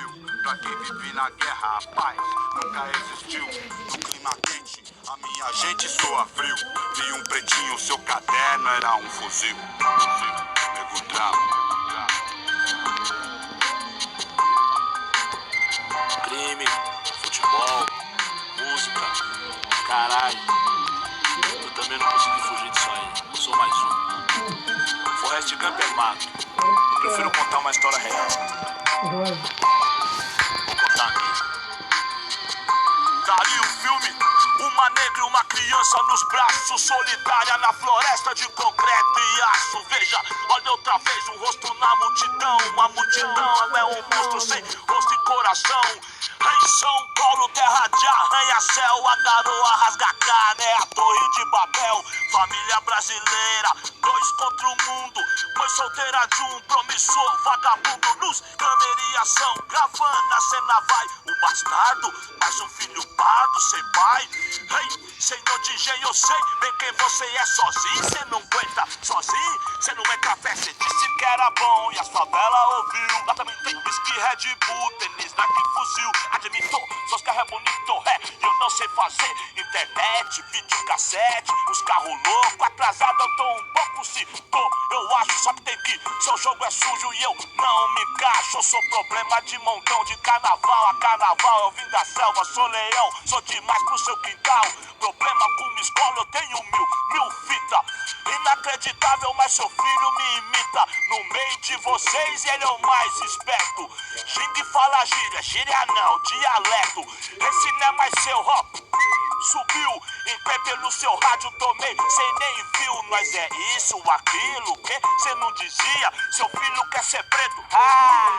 frio. Pra quem vive na guerra, a paz nunca existiu. No clima quente, a minha gente soa frio. Vi um pretinho, seu caderno era um fuzil. Nego drama. Crime, futebol, música, caralho. Eu também não consegui fugir disso aí. Sou mais um. Forrest Gump é mato. Prefiro contar uma história real. Vou contar aqui. Daria um filme, uma negra e uma criança nos braços, solitária na floresta de concreto e aço. Veja, olha outra vez um rosto na multidão. A multidão é um monstro sem rosto e coração. Em São Paulo, terra de arranha-céu, a garoa rasga carne, é a torre de Babel. Família brasileira, dois contra o mundo, mãe solteira de um promissor vagabundo. Luz, câmera e ação, gravando a cena vai. O bastardo, mais um filho pardo, sem pai. Hey, senhor DJ, eu sei bem quem você é. Sozinho, cê não aguenta, sozinho, cê não é café. Cê disse que era bom e as favelas ouviu. Lá também tem whisky, Red Bull, tênis, Nike, fuzil. Admitou, seus carros é bonito, eu não sei fazer. Internet, videocassete, os carros loucos. Atrasado eu tô um pouco, se tô, eu acho. Só que tem que, seu jogo é sujo e eu não me encaixo. Eu sou problema de montão, de carnaval a carnaval. Eu vim da selva, sou leão, sou demais pro seu quintal. Problema com minha escola, eu tenho mil fita. Inacreditável, mas seu filho me imita. No meio de vocês ele é o mais esperto. Xingue e fala gíria, gíria não, dialeto. Esse não é mais seu rock. Subiu, em pé pelo seu rádio tomei, cê nem viu. Nós é isso, aquilo, que cê não dizia. Seu filho quer ser preto,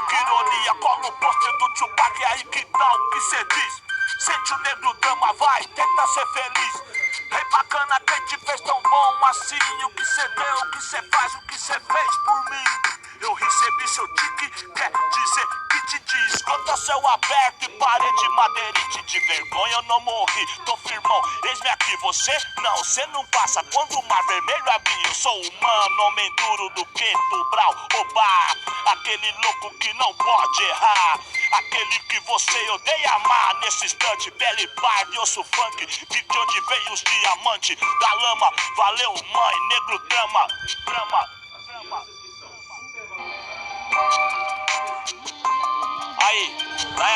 que ironia. Cola o pôster do Tupac, é aí que tal, o que cê diz? Sente o negro drama, vai, tenta ser feliz. Rei bacana, quem te fez tão bom assim? O que cê deu, o que cê faz, o que cê fez por mim? Eu recebi seu tique, quer dizer que te diz. Conta céu aberto e parede madeirite. De vergonha eu não morri, tô firmão, eis-me aqui. Você não, cê não passa quando o mar vermelho abrir. Eu sou humano, homem duro do gueto, brau, oba. Aquele louco que não pode errar. Aquele que você odeia amar. Nesse instante, pele parda, osso funk. De onde veio os diamantes da lama. Valeu mãe, negro drama. Aí,